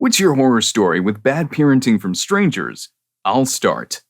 What's your horror story with bad parenting from strangers? I'll start.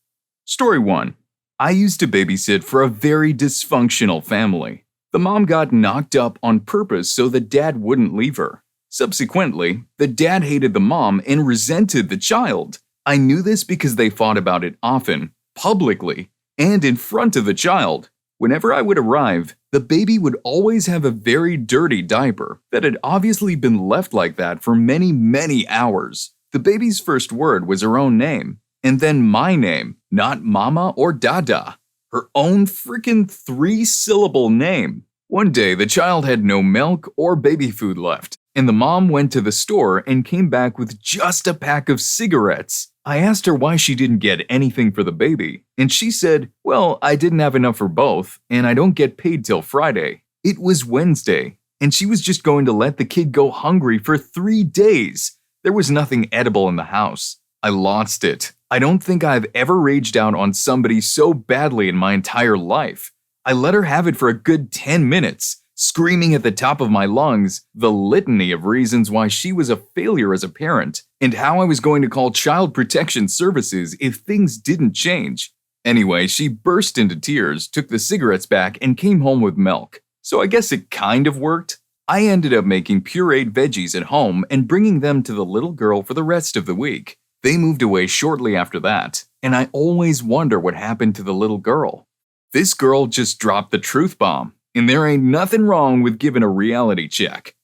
Story 1. I used to babysit for a very dysfunctional family. The mom got knocked up on purpose so the dad wouldn't leave her. Subsequently, the dad hated the mom and resented the child. I knew this because they fought about it often, publicly, and in front of the child. Whenever I would arrive, the baby would always have a very dirty diaper that had obviously been left like that for many hours. The baby's first word was her own name, and then my name, not Mama or Dada. Her own frickin' 3-syllable name. One day, the child had no milk or baby food left, and the mom went to the store and came back with just a pack of cigarettes. I asked her why she didn't get anything for the baby, and she said, well, I didn't have enough for both, and I don't get paid till Friday. It was Wednesday, and she was just going to let the kid go hungry for 3 days. There was nothing edible in the house. I lost it. I don't think I've ever raged out on somebody so badly in my entire life. I let her have it for a good 10 minutes, screaming at the top of my lungs the litany of reasons why she was a failure as a parent, and how I was going to call Child Protection Services if things didn't change. Anyway, she burst into tears, took the cigarettes back, and came home with milk. So I guess it kind of worked. I ended up making pureed veggies at home and bringing them to the little girl for the rest of the week. They moved away shortly after that, and I always wonder what happened to the little girl. This girl just dropped the truth bomb, and there ain't nothing wrong with giving a reality check.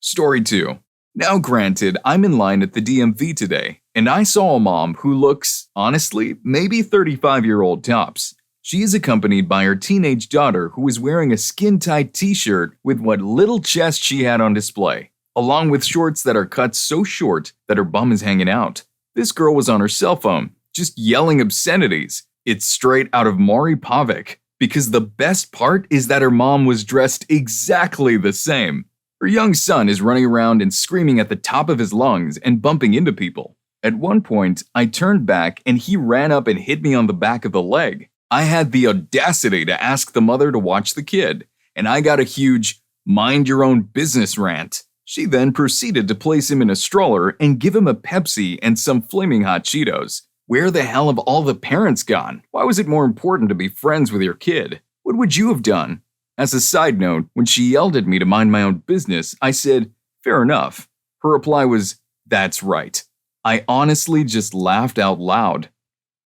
Story 2. Now granted, I'm in line at the DMV today, and I saw a mom who looks, honestly, maybe 35-year-old tops. She is accompanied by her teenage daughter who is wearing a skin-tight t-shirt with what little chest she had on display, along with shorts that are cut so short that her bum is hanging out. This girl was on her cell phone, just yelling obscenities. It's straight out of Maury Povich, because the best part is that her mom was dressed exactly the same. Her young son is running around and screaming at the top of his lungs and bumping into people. At one point, I turned back and he ran up and hit me on the back of the leg. I had the audacity to ask the mother to watch the kid, and I got a huge mind your own business rant. She then proceeded to place him in a stroller and give him a Pepsi and some flaming hot Cheetos. Where the hell have all the parents gone? Why was it more important to be friends with your kid? What would you have done? As a side note, when she yelled at me to mind my own business, I said, fair enough. Her reply was, that's right. I honestly just laughed out loud.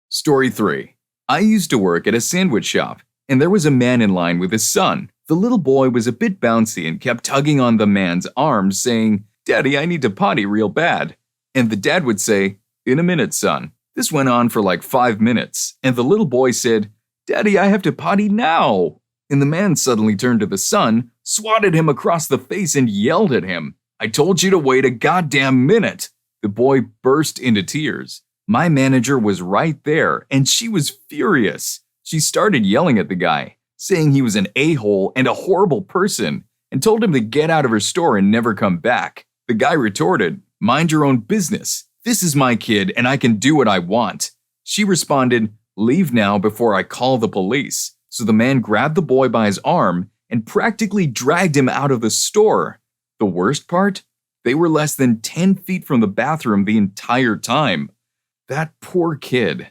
Story 3. I used to work at a sandwich shop, and there was a man in line with his son. The little boy was a bit bouncy and kept tugging on the man's arm, saying, Daddy, I need to potty real bad. And the dad would say, in a minute, son. This went on for like 5 minutes, and the little boy said, Daddy, I have to potty now. And the man suddenly turned to the son, swatted him across the face, and yelled at him, I told you to wait a goddamn minute. The boy burst into tears. My manager was right there, and she was furious. She started yelling at the guy, saying he was an a-hole and a horrible person, and told him to get out of her store and never come back. The guy retorted, mind your own business. This is my kid, and I can do what I want. She responded, leave now before I call the police. So the man grabbed the boy by his arm and practically dragged him out of the store. The worst part? They were less than 10 feet from the bathroom the entire time. That poor kid.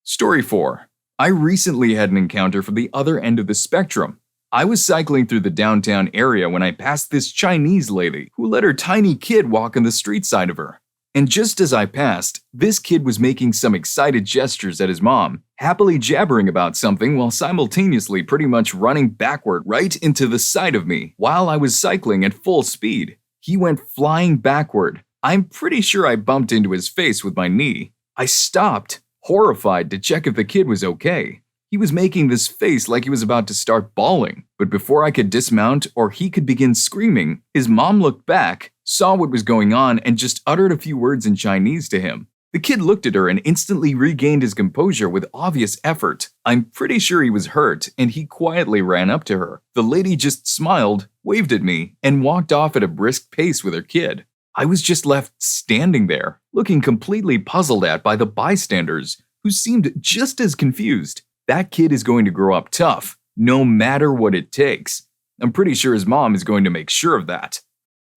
Story 4. I recently had an encounter from the other end of the spectrum. I was cycling through the downtown area when I passed this Chinese lady who let her tiny kid walk on the street side of her. And just as I passed, this kid was making some excited gestures at his mom, happily jabbering about something while simultaneously pretty much running backward right into the side of me while I was cycling at full speed. He went flying backward. I'm pretty sure I bumped into his face with my knee. I stopped, horrified, to check if the kid was okay. He was making this face like he was about to start bawling, but before I could dismount or he could begin screaming, his mom looked back, saw what was going on, and just uttered a few words in Chinese to him. The kid looked at her and instantly regained his composure with obvious effort. I'm pretty sure he was hurt, and he quietly ran up to her. The lady just smiled, waved at me, and walked off at a brisk pace with her kid. I was just left standing there, looking completely puzzled at by the bystanders, who seemed just as confused. That kid is going to grow up tough, no matter what it takes. I'm pretty sure his mom is going to make sure of that.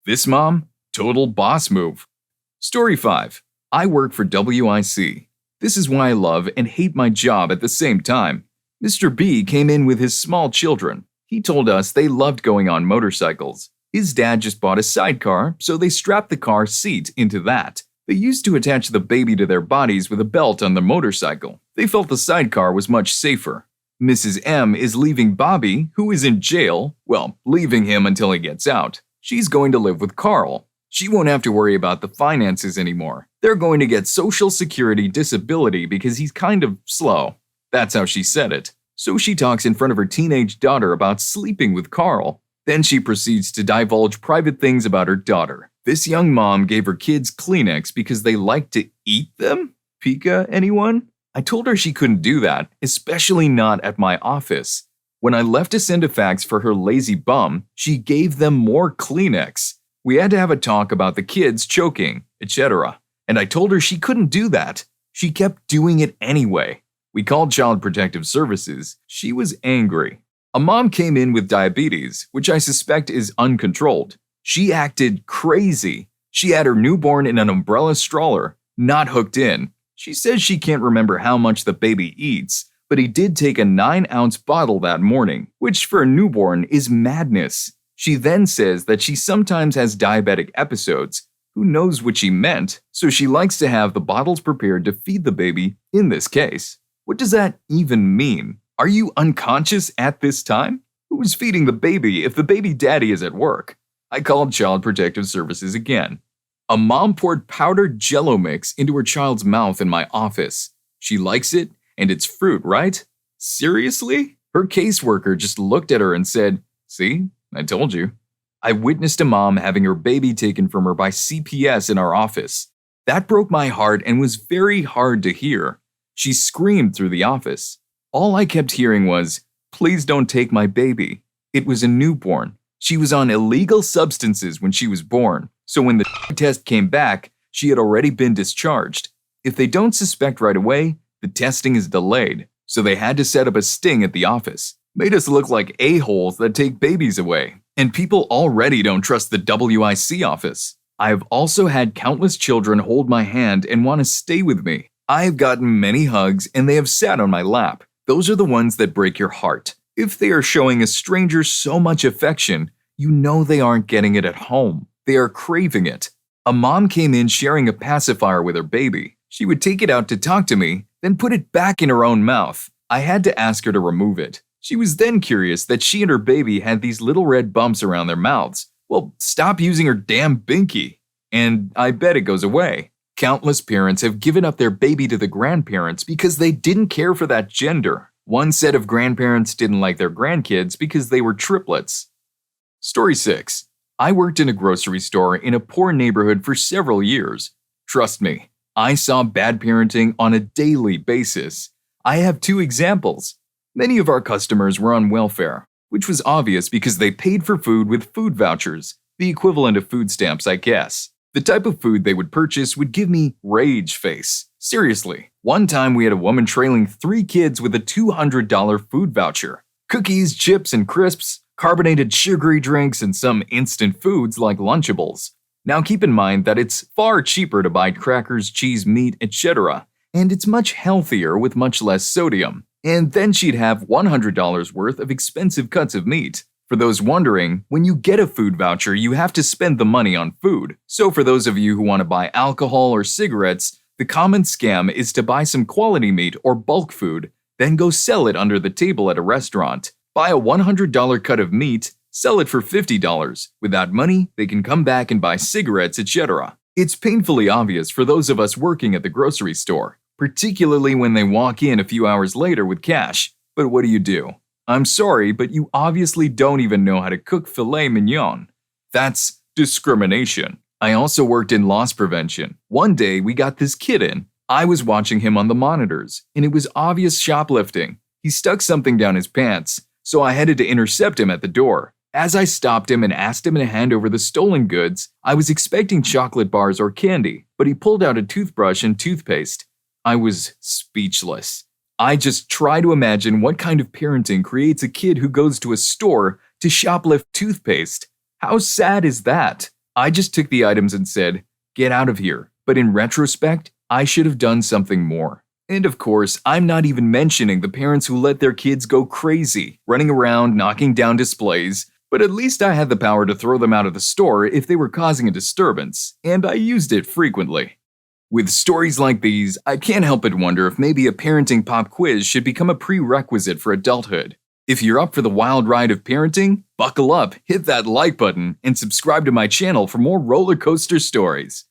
This mom? Total boss move. Story 5. I work for WIC. This is why I love and hate my job at the same time. Mr. B came in with his small children. He told us they loved going on motorcycles. His dad just bought a sidecar, so they strapped the car seat into that. They used to attach the baby to their bodies with a belt on the motorcycle. They felt the sidecar was much safer. Mrs. M is leaving Bobby, who is in jail, well, leaving him until he gets out. She's going to live with Carl. She won't have to worry about the finances anymore. They're going to get Social Security disability because he's kind of slow. That's how she said it. So she talks in front of her teenage daughter about sleeping with Carl. Then she proceeds to divulge private things about her daughter. This young mom gave her kids Kleenex because they like to eat them? Pika, anyone? I told her she couldn't do that, especially not at my office. When I left to send a fax for her lazy bum, she gave them more Kleenex. We had to have a talk about the kids choking, etc. And I told her she couldn't do that. She kept doing it anyway. We called Child Protective Services. She was angry. A mom came in with diabetes, which I suspect is uncontrolled. She acted crazy. She had her newborn in an umbrella stroller, not hooked in. She says she can't remember how much the baby eats, but he did take a 9-ounce bottle that morning, which for a newborn is madness. She then says that she sometimes has diabetic episodes. Who knows what she meant, so she likes to have the bottles prepared to feed the baby in this case. What does that even mean? Are you unconscious at this time? Who's feeding the baby if the baby daddy is at work? I called Child Protective Services again. A mom poured powdered Jell-O mix into her child's mouth in my office. She likes it, and it's fruit, right? Seriously? Her caseworker just looked at her and said, "See, I told you." I witnessed a mom having her baby taken from her by CPS in our office. That broke my heart and was very hard to hear. She screamed through the office. All I kept hearing was, "Please don't take my baby." It was a newborn. She was on illegal substances when she was born, so when the test came back, she had already been discharged. If they don't suspect right away, the testing is delayed, so they had to set up a sting at the office. Made us look like a-holes that take babies away. And people already don't trust the WIC office. I have also had countless children hold my hand and want to stay with me. I have gotten many hugs and they have sat on my lap. Those are the ones that break your heart. If they are showing a stranger so much affection, you know they aren't getting it at home. They are craving it. A mom came in sharing a pacifier with her baby. She would take it out to talk to me, then put it back in her own mouth. I had to ask her to remove it. She was then curious that she and her baby had these little red bumps around their mouths. Well, stop using her damn binky. And I bet it goes away. Countless parents have given up their baby to the grandparents because they didn't care for that gender. One set of grandparents didn't like their grandkids because they were triplets. Story 6. I worked in a grocery store in a poor neighborhood for several years. Trust me, I saw bad parenting on a daily basis. I have 2 examples. Many of our customers were on welfare, which was obvious because they paid for food with food vouchers, the equivalent of food stamps, I guess. The type of food they would purchase would give me rage face. Seriously, one time we had a woman trailing 3 kids with a $200 food voucher. Cookies, chips, and crisps, carbonated sugary drinks, and some instant foods like Lunchables. Now keep in mind that it's far cheaper to buy crackers, cheese, meat, etc., and it's much healthier with much less sodium. And then she'd have $100 worth of expensive cuts of meat. For those wondering, when you get a food voucher, you have to spend the money on food. So for those of you who want to buy alcohol or cigarettes, the common scam is to buy some quality meat or bulk food, then go sell it under the table at a restaurant. Buy a $100 cut of meat, sell it for $50. With that money, they can come back and buy cigarettes, etc. It's painfully obvious for those of us working at the grocery store, particularly when they walk in a few hours later with cash. But what do? I'm sorry, but you obviously don't even know how to cook filet mignon. That's discrimination. I also worked in loss prevention. One day, we got this kid in. I was watching him on the monitors, and it was obvious shoplifting. He stuck something down his pants, so I headed to intercept him at the door. As I stopped him and asked him to hand over the stolen goods, I was expecting chocolate bars or candy, but he pulled out a toothbrush and toothpaste. I was speechless. I just try to imagine what kind of parenting creates a kid who goes to a store to shoplift toothpaste. How sad is that? I just took the items and said, "Get out of here. but in retrospect, I should have done something more. And of course, I'm not even mentioning the parents who let their kids go crazy, running around, knocking down displays, but at least I had the power to throw them out of the store if they were causing a disturbance, and I used it frequently. With stories like these, I can't help but wonder if maybe a parenting pop quiz should become a prerequisite for adulthood. If you're up for the wild ride of parenting, buckle up, hit that like button, and subscribe to my channel for more roller coaster stories.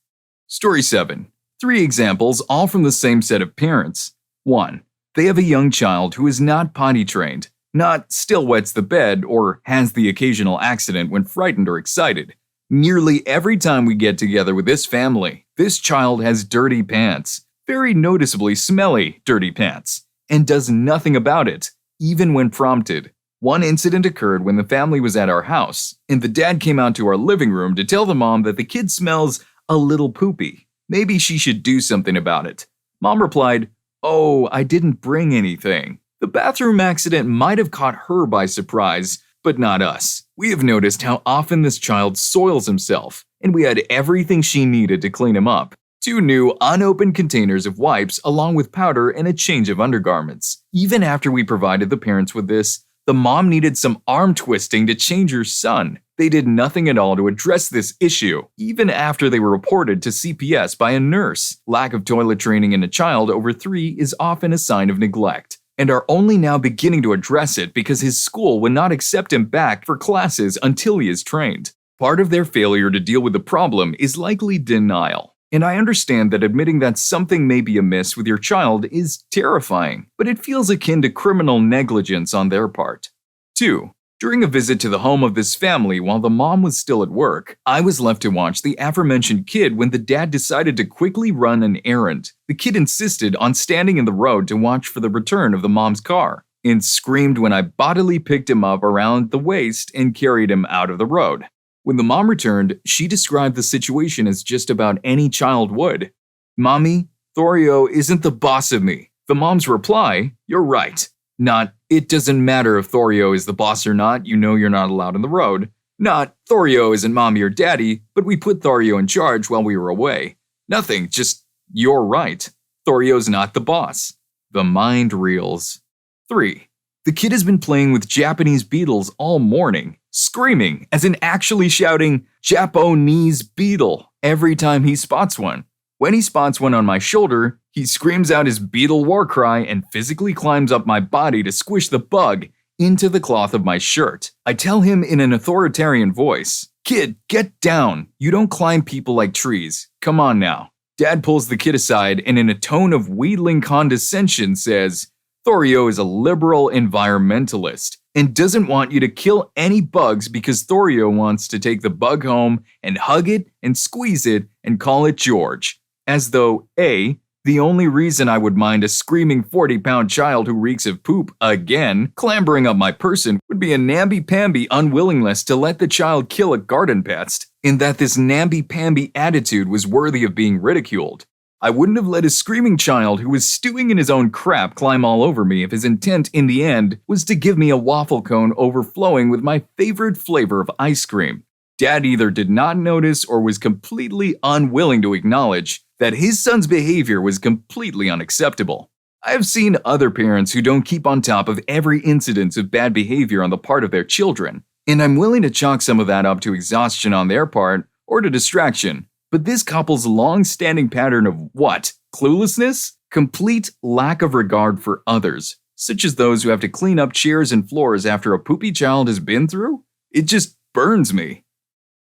Story 7. 3 examples, all from the same set of parents. 1. They have a young child who is not potty trained, not still wets the bed or has the occasional accident when frightened or excited. Nearly every time we get together with this family, this child has dirty pants, very noticeably smelly dirty pants, and does nothing about it, even when prompted. One incident occurred when the family was at our house, and the dad came out to our living room to tell the mom that the kid smells a little poopy. Maybe she should do something about it. Mom replied, "Oh, I didn't bring anything." The bathroom accident might have caught her by surprise, but not us. We have noticed how often this child soils himself, and we had everything she needed to clean him up. 2 new, unopened containers of wipes along with powder and a change of undergarments. Even after we provided the parents with this, the mom needed some arm twisting to change her son. They did nothing at all to address this issue, even after they were reported to CPS by a nurse. Lack of toilet training in a child over 3 is often a sign of neglect, and are only now beginning to address it because his school would not accept him back for classes until he is trained. Part of their failure to deal with the problem is likely denial. And I understand that admitting that something may be amiss with your child is terrifying, but it feels akin to criminal negligence on their part. 2. During a visit to the home of this family while the mom was still at work, I was left to watch the aforementioned kid when the dad decided to quickly run an errand. The kid insisted on standing in the road to watch for the return of the mom's car, and screamed when I bodily picked him up around the waist and carried him out of the road. When the mom returned, she described the situation as just about any child would. "Mommy, Thorio isn't the boss of me." The mom's reply, "You're right." Not, "It doesn't matter if Thorio is the boss or not, you know you're not allowed on the road." Not, "Thorio isn't mommy or daddy, but we put Thorio in charge while we were away." Nothing, just, "You're right. Thorio's not the boss." The mind reels. 3. The kid has been playing with Japanese beetles all morning, screaming, as in actually shouting, "Japanese beetle," every time he spots one. When he spots one on my shoulder, he screams out his beetle war cry and physically climbs up my body to squish the bug into the cloth of my shirt. I tell him in an authoritarian voice, "Kid, get down. You don't climb people like trees. Come on now." Dad pulls the kid aside and in a tone of wheedling condescension says, "Thorio is a liberal environmentalist and doesn't want you to kill any bugs because Thorio wants to take the bug home and hug it and squeeze it and call it George." As though, A, the only reason I would mind a screaming 40-pound child who reeks of poop again clambering up my person would be a namby-pamby unwillingness to let the child kill a garden pest, and that this namby-pamby attitude was worthy of being ridiculed. I wouldn't have let a screaming child who was stewing in his own crap climb all over me if his intent in the end was to give me a waffle cone overflowing with my favorite flavor of ice cream. Dad either did not notice or was completely unwilling to acknowledge that his son's behavior was completely unacceptable. I have seen other parents who don't keep on top of every incident of bad behavior on the part of their children, and I'm willing to chalk some of that up to exhaustion on their part or to distraction. But this couple's long-standing pattern of what? Cluelessness? Complete lack of regard for others, such as those who have to clean up chairs and floors after a poopy child has been through? It just burns me.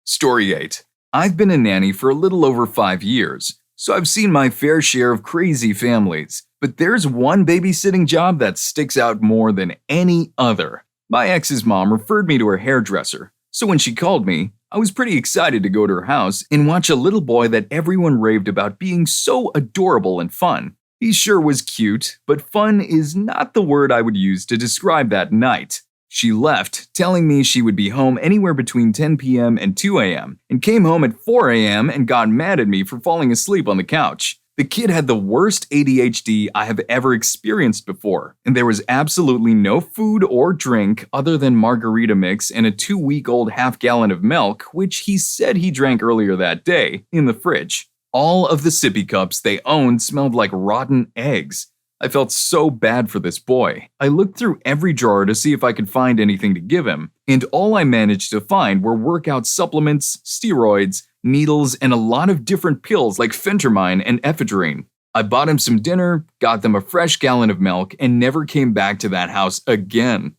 Story 8. I've been a nanny for a little over 5 years, so I've seen my fair share of crazy families. But there's one babysitting job that sticks out more than any other. My ex's mom referred me to her hairdresser, so when she called me, I was pretty excited to go to her house and watch a little boy that everyone raved about being so adorable and fun. He sure was cute, but fun is not the word I would use to describe that night. She left, telling me she would be home anywhere between 10 p.m. and 2 a.m., and came home at 4 a.m. and got mad at me for falling asleep on the couch. The kid had the worst ADHD I have ever experienced before, and there was absolutely no food or drink other than margarita mix and a 2-week-old half-gallon of milk, which he said he drank earlier that day, in the fridge. All of the sippy cups they owned smelled like rotten eggs. I felt so bad for this boy. I looked through every drawer to see if I could find anything to give him, and all I managed to find were workout supplements, steroids, needles, and a lot of different pills like phentermine and ephedrine. I bought him some dinner, got them a fresh gallon of milk, and never came back to that house again.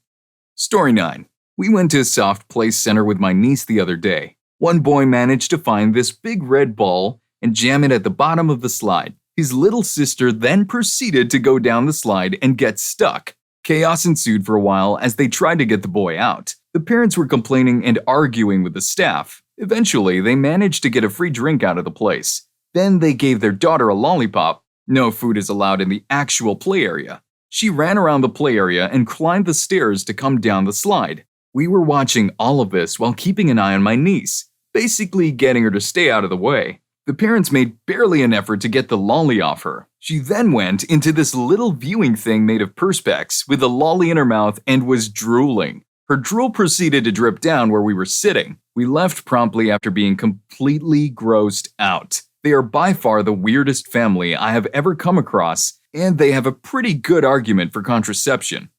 Story 9. We went to a soft play center with my niece the other day. One boy managed to find this big red ball and jam it at the bottom of the slide. His little sister then proceeded to go down the slide and get stuck. Chaos ensued for a while as they tried to get the boy out. The parents were complaining and arguing with the staff. Eventually, they managed to get a free drink out of the place. Then they gave their daughter a lollipop. No food is allowed in the actual play area. She ran around the play area and climbed the stairs to come down the slide. We were watching all of this while keeping an eye on my niece, basically getting her to stay out of the way. The parents made barely an effort to get the lolly off her. She then went into this little viewing thing made of perspex with the lolly in her mouth and was drooling. Her drool proceeded to drip down where we were sitting. We left promptly after being completely grossed out. They are by far the weirdest family I have ever come across, and they have a pretty good argument for contraception.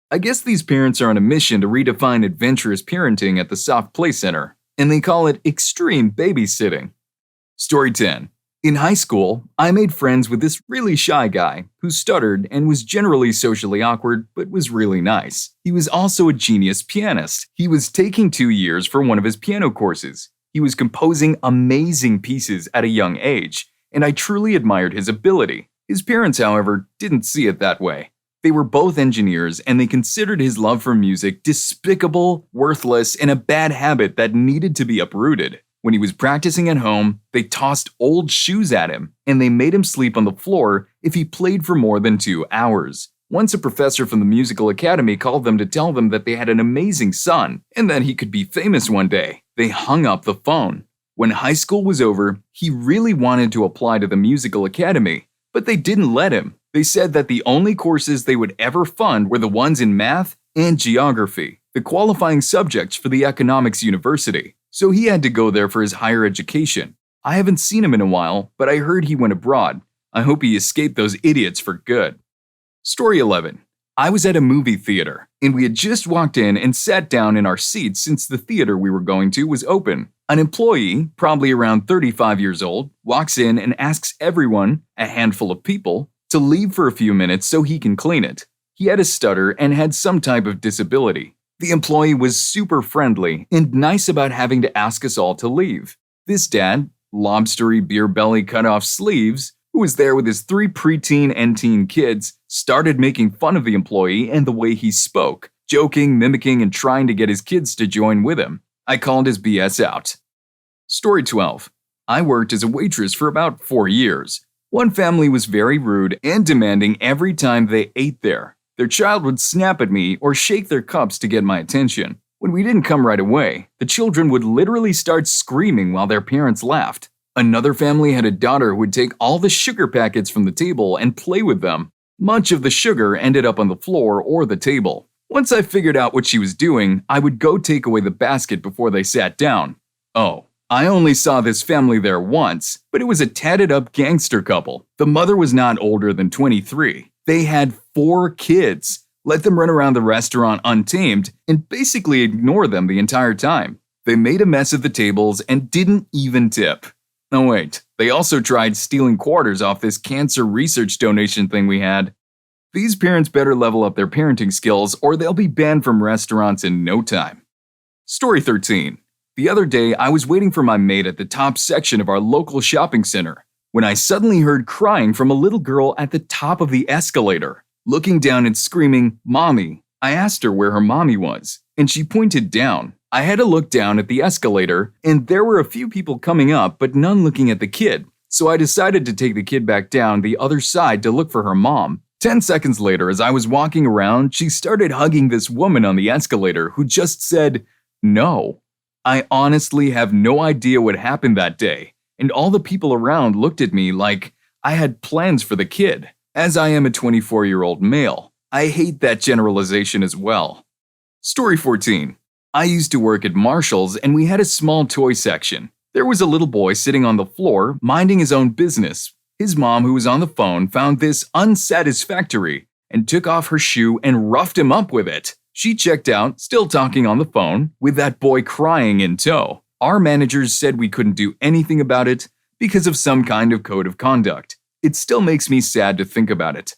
I guess these parents are on a mission to redefine adventurous parenting at the Soft Play Center, and they call it extreme babysitting. Story 10. In high school, I made friends with this really shy guy who stuttered and was generally socially awkward but was really nice. He was also a genius pianist. He was taking 2 years for one of his piano courses. He was composing amazing pieces at a young age, and I truly admired his ability. His parents, however, didn't see it that way. They were both engineers, and they considered his love for music despicable, worthless, and a bad habit that needed to be uprooted. When he was practicing at home, they tossed old shoes at him, and they made him sleep on the floor if he played for more than 2 hours. Once a professor from the musical academy called them to tell them that they had an amazing son, and that he could be famous one day. They hung up the phone. When high school was over, he really wanted to apply to the musical academy, but they didn't let him. They said that the only courses they would ever fund were the ones in math and geography, the qualifying subjects for the economics university. So he had to go there for his higher education. I haven't seen him in a while, but I heard he went abroad. I hope he escaped those idiots for good. Story 11. I was at a movie theater, and we had just walked in and sat down in our seats since the theater we were going to was open. An employee, probably around 35 years old, walks in and asks everyone, a handful of people, to leave for a few minutes so he can clean it. He had a stutter and had some type of disability. The employee was super friendly and nice about having to ask us all to leave. This dad, lobstery beer belly cut off sleeves, who was there with his 3 preteen and teen kids, started making fun of the employee and the way he spoke, joking, mimicking, and trying to get his kids to join with him. I called his BS out. Story 12. I worked as a waitress for about 4 years. One family was very rude and demanding every time they ate there. Their child would snap at me or shake their cups to get my attention. When we didn't come right away, the children would literally start screaming while their parents laughed. Another family had a daughter who would take all the sugar packets from the table and play with them. Much of the sugar ended up on the floor or the table. Once I figured out what she was doing, I would go take away the basket before they sat down. Oh, I only saw this family there once, but it was a tatted-up gangster couple. The mother was not older than 23. They had 4 kids, let them run around the restaurant untamed, and basically ignore them the entire time. They made a mess of the tables and didn't even tip. Oh wait, they also tried stealing quarters off this cancer research donation thing we had. These parents better level up their parenting skills or they'll be banned from restaurants in no time. Story 13. The other day, I was waiting for my mate at the top section of our local shopping center when I suddenly heard crying from a little girl at the top of the escalator. Looking down and screaming, "Mommy!" I asked her where her mommy was, and she pointed down. I had to look down at the escalator, and there were a few people coming up, but none looking at the kid. So I decided to take the kid back down the other side to look for her mom. 10 seconds later, as I was walking around, she started hugging this woman on the escalator who just said, "No." I honestly have no idea what happened that day, and all the people around looked at me like I had plans for the kid. As I am a 24-year-old male, I hate that generalization as well. Story 14. I used to work at Marshall's and we had a small toy section. There was a little boy sitting on the floor, minding his own business. His mom, who was on the phone, found this unsatisfactory and took off her shoe and roughed him up with it. She checked out, still talking on the phone, with that boy crying in tow. Our managers said we couldn't do anything about it because of some kind of code of conduct. It still makes me sad to think about it.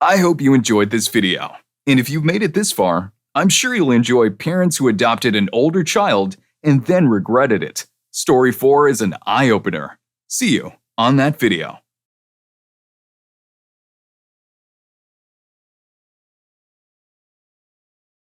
I hope you enjoyed this video. And if you've made it this far, I'm sure you'll enjoy parents who adopted an older child and then regretted it. Story 4 is an eye-opener. See you on that video.